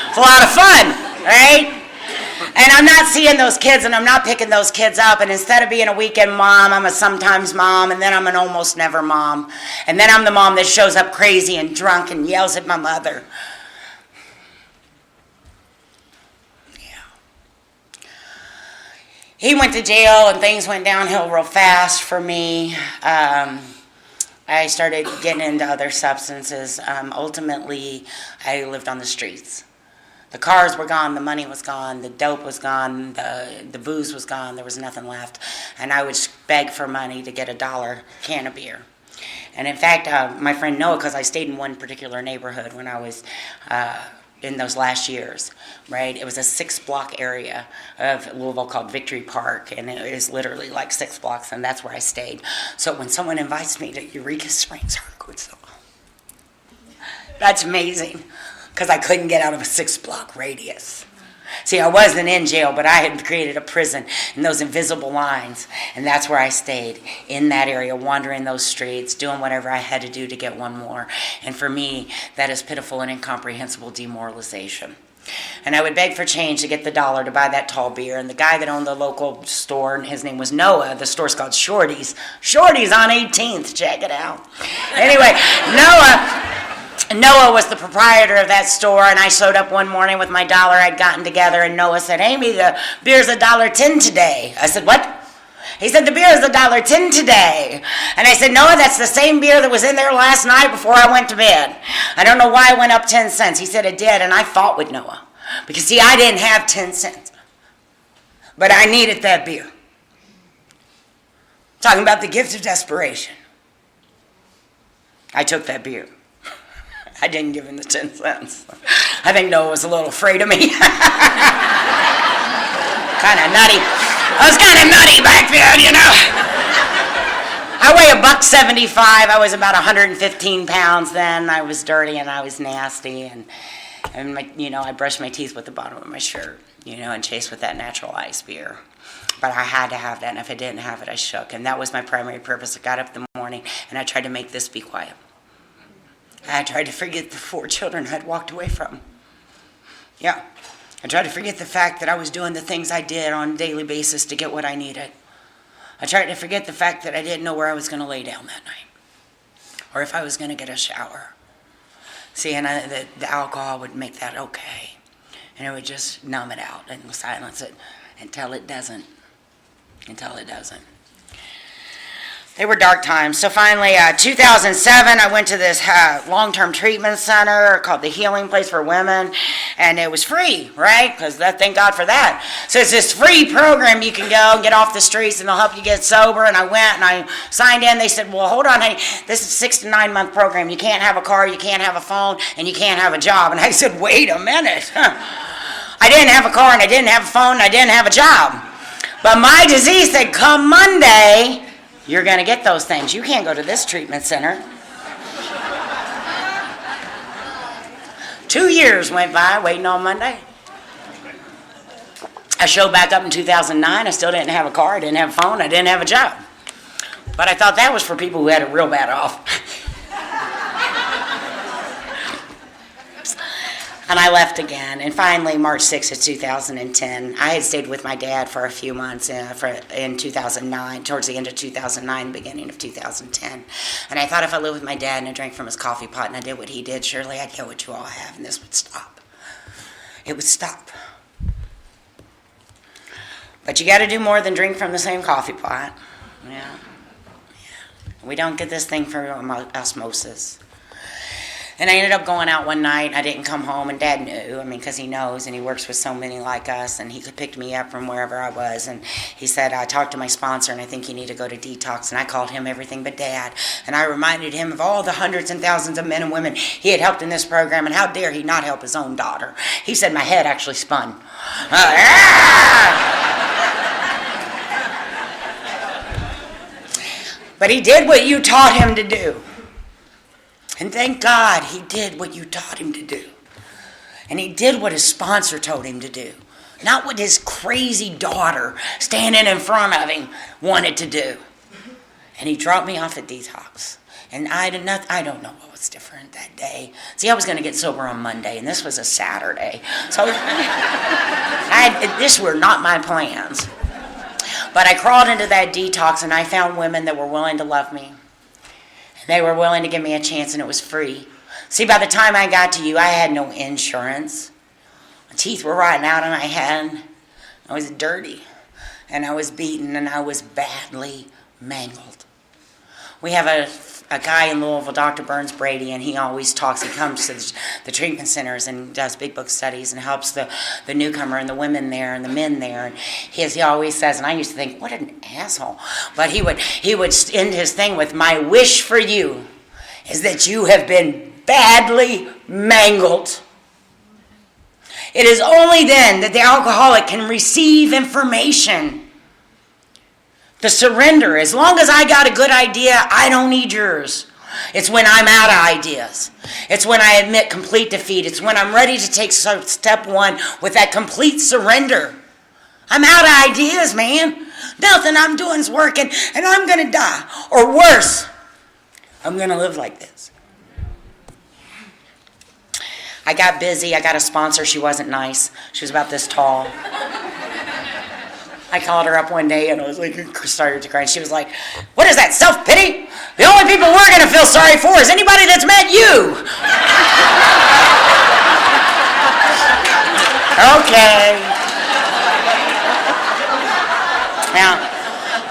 It's a lot of fun, right? And I'm not seeing those kids, and I'm not picking those kids up. And instead of being a weekend mom, I'm a sometimes mom, and then I'm an almost never mom. And then I'm the mom that shows up crazy and drunk and yells at my mother. Yeah. He went to jail, and things went downhill real fast for me. I started getting into other substances. Ultimately, I lived on the streets. The cars were gone, the money was gone, the dope was gone, the booze was gone, there was nothing left. And I would beg for money to get $1 can of beer. And in fact, my friend Noah, because I stayed in one particular neighborhood when I was in those last years, right? It was a 6-block area of Louisville called Victory Park, and it was literally like 6 blocks, and that's where I stayed. So when someone invites me to Eureka Springs, that's amazing. Because I couldn't get out of a 6-block radius. See, I wasn't in jail, but I had created a prison in those invisible lines, and that's where I stayed, in that area, wandering those streets, doing whatever I had to do to get one more. And for me, that is pitiful and incomprehensible demoralization. And I would beg for change to get the $1 to buy that tall beer, and the guy that owned the local store, and his name was Noah, the store's called Shorty's. Shorty's on 18th, check it out. Anyway, Noah was the proprietor of that store, and I showed up one morning with my $1 I'd gotten together, and Noah said, Amy, the beer's $1.10 today. I said, what? He said, the beer is $1.10 today. And I said, Noah, that's the same beer that was in there last night before I went to bed. I don't know why it went up 10 cents. He said it did, and I fought with Noah. Because, see, I didn't have 10 cents. But I needed that beer. Talking about the gift of desperation. I took that beer. I didn't give him the 10 cents. I think Noah was a little afraid of me. Kind of nutty. I was kind of nutty back then, you know. I weigh $175. I was about 115 pounds then. I was dirty and I was nasty, and I brushed my teeth with the bottom of my shirt, and chased with that natural ice beer. But I had to have that, and if I didn't have it, I shook. And that was my primary purpose. I got up in the morning, and I tried to make this be quiet. I tried to forget the 4 children I'd walked away from. Yeah. I tried to forget the fact that I was doing the things I did on a daily basis to get what I needed. I tried to forget the fact that I didn't know where I was going to lay down that night, or if I was going to get a shower. See, and the alcohol would make that okay, and it would just numb it out and silence it until it doesn't. They were dark times. So finally, 2007, I went to this long-term treatment center called the Healing Place for Women, and it was free, right? Because thank God for that. So it's this free program you can go and get off the streets, and they'll help you get sober. And I went and I signed in. They said, well, hold on, honey. This is a 6 to 9 month program. You can't have a car, you can't have a phone, and you can't have a job. And I said, wait a minute. I didn't have a car, and I didn't have a phone, and I didn't have a job. But my disease said, come Monday, you're going to get those things. You can't go to this treatment center. 2 years went by waiting on Monday. I showed back up in 2009. I still didn't have a car. I didn't have a phone. I didn't have a job. But I thought that was for people who had it real bad off. And I left again. And finally, March 6th of 2010, I had stayed with my dad for a few months in 2009, towards the end of 2009, beginning of 2010. And I thought if I lived with my dad and I drank from his coffee pot and I did what he did, surely I'd get what you all have, and this would stop. It would stop. But you got to do more than drink from the same coffee pot. Yeah. We don't get this thing from osmosis. And I ended up going out one night. I didn't come home, and Dad knew. Because he knows, and he works with so many like us, and he picked me up from wherever I was. And he said, I talked to my sponsor, and I think you need to go to detox. And I called him everything but Dad. And I reminded him of all the hundreds and thousands of men and women he had helped in this program, and how dare he not help his own daughter. He said my head actually spun. But he did what you taught him to do. And thank God he did what you taught him to do. And he did what his sponsor told him to do. Not what his crazy daughter standing in front of him wanted to do. And he dropped me off at detox. And I don't know what was different that day. See, I was going to get sober on Monday, and this was a Saturday. So this were not my plans. But I crawled into that detox, and I found women that were willing to love me. They were willing to give me a chance, and it was free. See, by the time I got to you, I had no insurance. My teeth were rotting out of my head. I was dirty, and I was beaten, and I was badly mangled. We have a guy in Louisville, Dr. Burns Brady, and he always talks. He comes to the treatment centers and does big book studies and helps the newcomer and the women there and the men there. And he always says, and I used to think, what an asshole. But he would end his thing with, my wish for you is that you have been badly mangled. It is only then that the alcoholic can receive information. The surrender. As long as I got a good idea, I don't need yours. It's when I'm out of ideas. It's when I admit complete defeat. It's when I'm ready to take step one with that complete surrender. I'm out of ideas, man. Nothing I'm doing is working, and I'm going to die. Or worse, I'm going to live like this. I got busy. I got a sponsor. She wasn't nice. She was about this tall. I called her up one day and I was like, started to cry. She was like, what is that, self-pity? The only people we're going to feel sorry for is anybody that's met you. Okay. Now,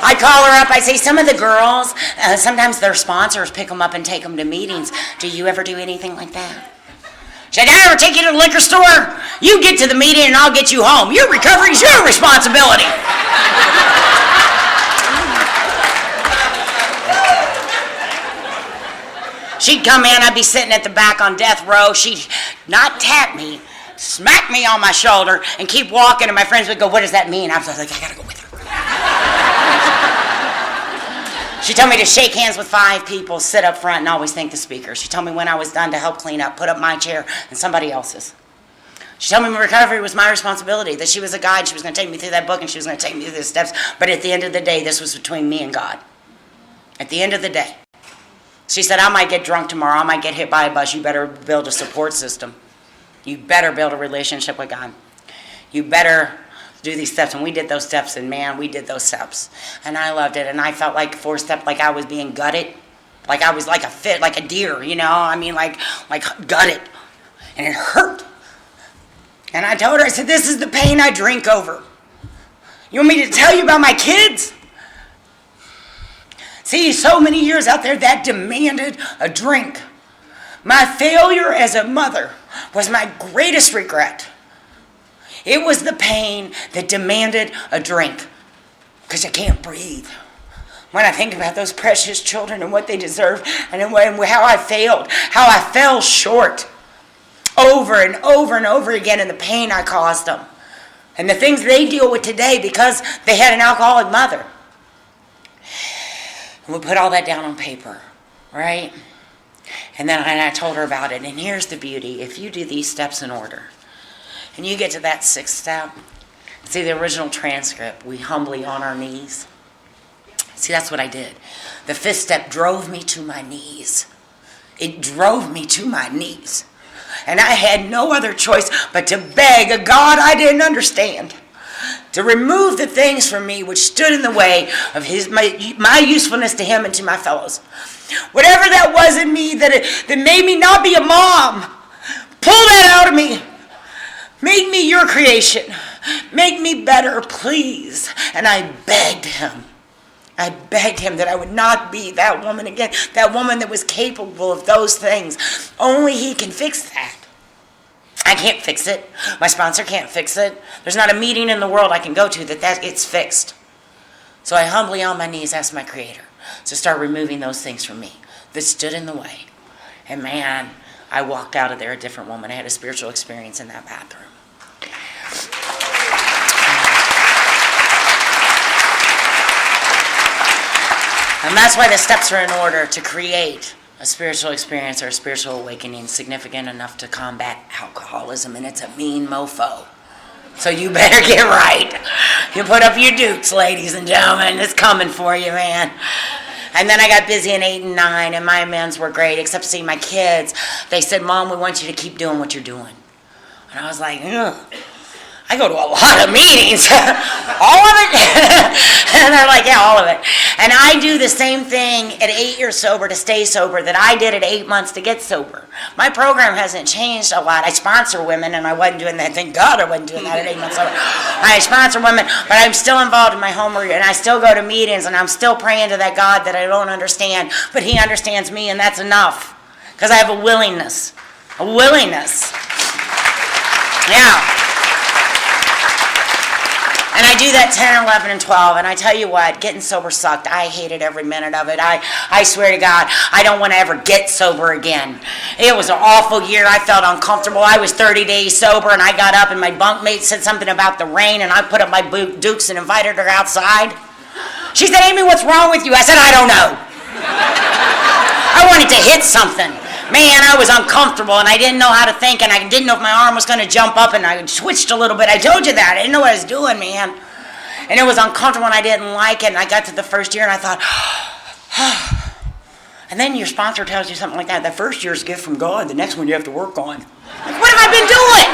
I call her up. I say, some of the girls, sometimes their sponsors pick them up and take them to meetings. Do you ever do anything like that? Should I ever take you to the liquor store? You get to the meeting and I'll get you home. Your recovery is your responsibility. She'd come in, I'd be sitting at the back on death row. She'd not tap me, smack me on my shoulder, and keep walking, and my friends would go, what does that mean? I was like, I gotta go with her. She told me to shake hands with 5 people, sit up front, and always thank the speaker. She told me when I was done to help clean up, put up my chair and somebody else's. She told me recovery was my responsibility, that she was a guide, she was going to take me through that book, and she was going to take me through the steps. But at the end of the day, this was between me and God. At the end of the day. She said, I might get drunk tomorrow, I might get hit by a bus. You better build a support system. You better build a relationship with God. You better do these steps. And we did those steps, and man, we did those steps. And I loved it, and I felt like 4 steps, like I was being gutted. Like I was like like a deer, you know? I mean, like gutted. And it hurt. And I told her, I said, this is the pain I drink over. You want me to tell you about my kids? See, so many years out there that demanded a drink. My failure as a mother was my greatest regret. It was the pain that demanded a drink. Because I can't breathe. When I think about those precious children and what they deserve and how I failed, how I fell short. Over and over and over again, in the pain I caused them. And the things they deal with today because they had an alcoholic mother. And we put all that down on paper, right? And then I told her about it. And here's the beauty. If you do these steps in order, and you get to that 6th step, see the original transcript, we humbly on our knees. See, that's what I did. The 5th step drove me to my knees. It drove me to my knees. And I had no other choice but to beg a God I didn't understand to remove the things from me which stood in the way of my usefulness to him and to my fellows. Whatever that was in me that made me not be a mom, pull that out of me. Make me your creation. Make me better, please. And I begged him. I begged him that I would not be that woman again, that woman that was capable of those things. Only he can fix that. I can't fix it. My sponsor can't fix it. There's not a meeting in the world I can go to that it's fixed. So I humbly on my knees asked my Creator to start removing those things from me that stood in the way. And man, I walked out of there a different woman. I had a spiritual experience in that bathroom. And that's why the steps are in order to create a spiritual experience or a spiritual awakening significant enough to combat alcoholism. And it's a mean mofo. So you better get right. You put up your dukes, ladies and gentlemen. It's coming for you, man. And then I got busy in 8 and 9, and my amends were great, except seeing my kids. They said, Mom, we want you to keep doing what you're doing. And I was like, ugh. I go to a lot of meetings. All of it? And they're like, yeah, all of it. And I do the same thing at 8 years sober to stay sober that I did at 8 months to get sober. My program hasn't changed a lot. I sponsor women, and I wasn't doing that. Thank God I wasn't doing that at 8 months sober. I sponsor women, but I'm still involved in my homework, and I still go to meetings, and I'm still praying to that God that I don't understand, but he understands me, and that's enough. Because I have a willingness. A willingness. Yeah. And I do that 10, 11, and 12, and I tell you what, getting sober sucked. I hated every minute of it. I swear to God, I don't want to ever get sober again. It was an awful year. I felt uncomfortable. I was 30 days sober, and I got up, and my bunkmate said something about the rain, and I put up my dukes and invited her outside. She said, Amy, what's wrong with you? I said, I don't know. I wanted to hit something. Man, I was uncomfortable, and I didn't know how to think, and I didn't know if my arm was going to jump up, and I twitched a little bit. I told you that. I didn't know what I was doing, man. And it was uncomfortable, and I didn't like it, and I got to the first year, and I thought, and then your sponsor tells you something like that. The first year's a gift from God. The next one you have to work on. Like, what have I been doing?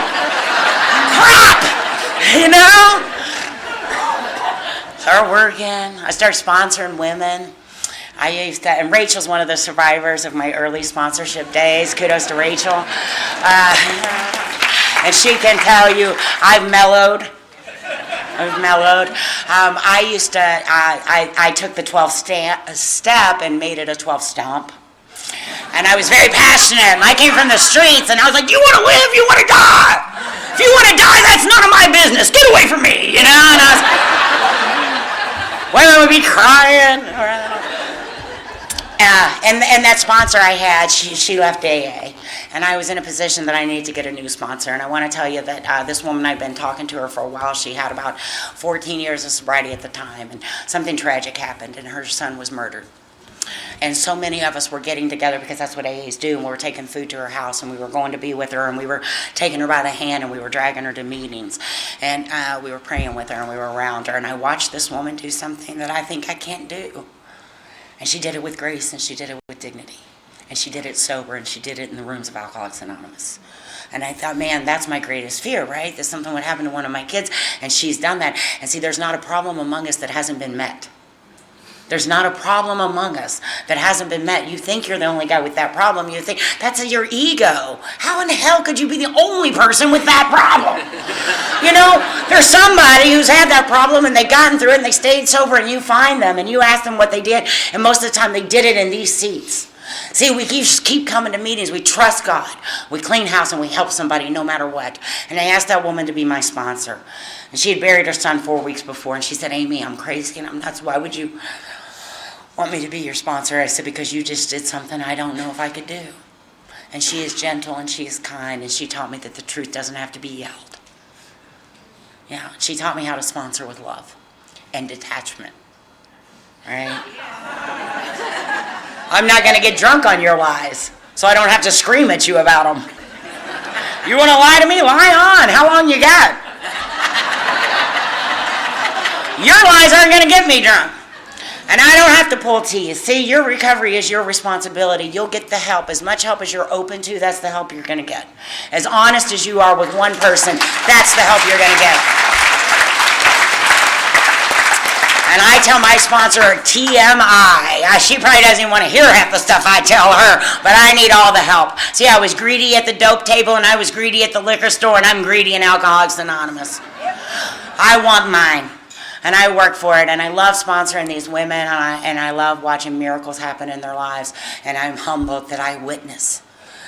Crap! You know? Start working. I started sponsoring women. I used to, and Rachel's one of the survivors of my early sponsorship days. Kudos to Rachel. And she can tell you, I've mellowed. I took the 12th step and made it a 12th stomp. And I was very passionate. And I came from the streets, and I was like, you want to live? You want to die? If you want to die, that's none of my business. Get away from me, you know? And I was, women would be crying. And that sponsor I had, she left AA. And I was in a position that I needed to get a new sponsor. And I want to tell you that this woman, I'd been talking to her for a while. She had about 14 years of sobriety at the time. And something tragic happened, and her son was murdered. And so many of us were getting together because that's what AAs do, and we were taking food to her house, and we were going to be with her, and we were taking her by the hand, and we were dragging her to meetings, and we were praying with her, and we were around her, and I watched this woman do something that I think I can't do. And she did it with grace, and she did it with dignity, and she did it sober, and she did it in the rooms of Alcoholics Anonymous. And I thought, man, that's my greatest fear, right? That something would happen to one of my kids, and she's done that. And see, there's not a problem among us that hasn't been met. There's not a problem among us that hasn't been met. You think you're the only guy with that problem. You think, that's your ego. How in the hell could you be the only person with that problem? You know, there's somebody who's had that problem, and they've gotten through it, and they stayed sober, and you find them, and you ask them what they did, and most of the time they did it in these seats. See, we keep coming to meetings. We trust God. We clean house and we help somebody no matter what. And I asked that woman to be my sponsor. And she had buried her son 4 weeks before. And she said, Amy, I'm crazy and I'm nuts. Why would you want me to be your sponsor? I said, because you just did something I don't know if I could do. And she is gentle and she is kind. And she taught me that the truth doesn't have to be yelled. Yeah, she taught me how to sponsor with love and detachment. Right? I'm not going to get drunk on your lies, so I don't have to scream at you about them. You want to lie to me? Lie on. How long you got? Your lies aren't going to get me drunk. And I don't have to pull teeth. See, your recovery is your responsibility. You'll get the help. As much help as you're open to, that's the help you're going to get. As honest as you are with one person, that's the help you're going to get. And I tell my sponsor TMI. She probably doesn't even want to hear half the stuff I tell her, but I need all the help. See, I was greedy at the dope table, and I was greedy at the liquor store, and I'm greedy in Alcoholics Anonymous. I want mine, and I work for it, and I love sponsoring these women, and I love watching miracles happen in their lives, and I'm humbled that I witness.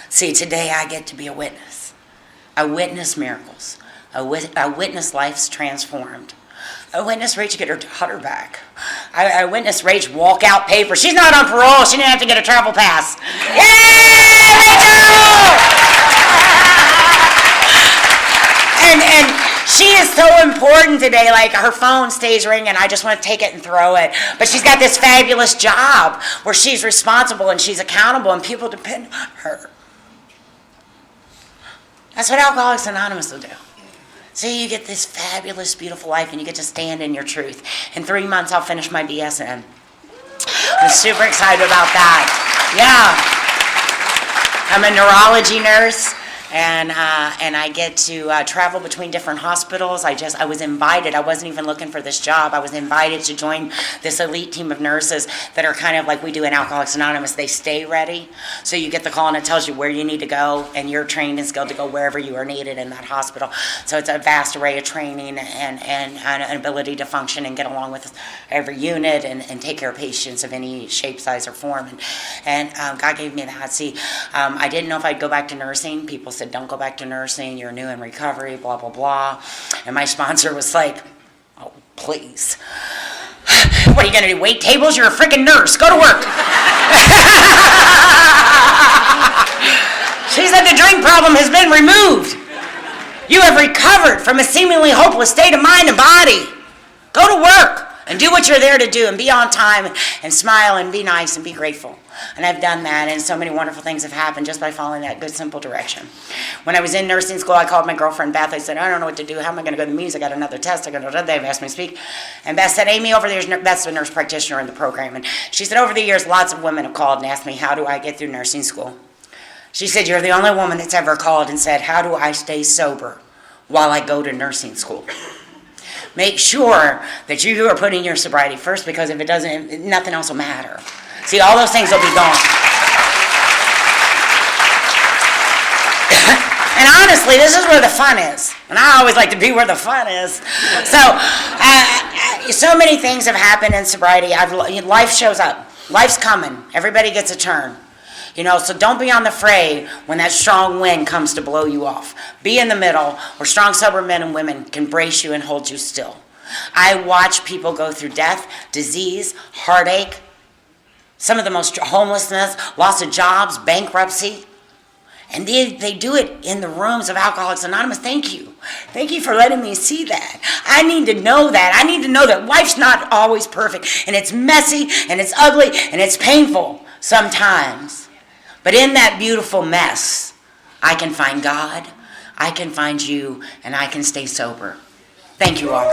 See, today I get to be a witness. I witness miracles. I witness lives transformed. I witnessed Rach get her daughter back. I witnessed Rach walk out paper. She's not on parole. She didn't have to get a travel pass. Yay, Rachel! And she is so important today. Like, her phone stays ringing. I just want to take it and throw it. But she's got this fabulous job where she's responsible and she's accountable and people depend on her. That's what Alcoholics Anonymous will do. See, you get this fabulous, beautiful life, and you get to stand in your truth. In 3 months, I'll finish my BSN. I'm super excited about that. Yeah. I'm a neurology nurse, and I get to travel between different hospitals. I was invited. I wasn't even looking for this job. I was invited to join this elite team of nurses that are kind of like we do in Alcoholics Anonymous. They stay ready. So you get the call and it tells you where you need to go, and you're trained and skilled to go wherever you are needed in that hospital. So it's a vast array of training and an ability to function and get along with every unit and take care of patients of any shape, size, or form. And God gave me that. See, I didn't know if I'd go back to nursing. People said, don't go back to nursing, you're new in recovery, blah, blah, blah. And my sponsor was like, oh, please. What are you going to do, wait tables? You're a freaking nurse. Go to work. She said the drink problem has been removed. You have recovered from a seemingly hopeless state of mind and body. Go to work and do what you're there to do and be on time and smile and be nice and be grateful. And I've done that, and so many wonderful things have happened just by following that good, simple direction. When I was in nursing school, I called my girlfriend Beth. I said, I don't know what to do. How am I going to go to the meetings? I got another test. They've asked me to speak. And Beth said, Amy, over there's Beth's a nurse practitioner in the program. And she said, over the years, lots of women have called and asked me, how do I get through nursing school? She said, you're the only woman that's ever called and said, how do I stay sober while I go to nursing school? Make sure that you are putting your sobriety first, because if it doesn't, nothing else will matter. See, all those things will be gone. And honestly, this is where the fun is. And I always like to be where the fun is. So many things have happened in sobriety. Life shows up. Life's coming. Everybody gets a turn. You know, so don't be on the fray when that strong wind comes to blow you off. Be in the middle where strong, sober men and women can brace you and hold you still. I watch people go through death, disease, heartache, some of the most homelessness, loss of jobs, bankruptcy. And they do it in the rooms of Alcoholics Anonymous. Thank you. Thank you for letting me see that. I need to know that. I need to know that life's not always perfect. And it's messy, and it's ugly, and it's painful. sometimes. But in that beautiful mess, I can find God, I can find you, and I can stay sober. Thank you all.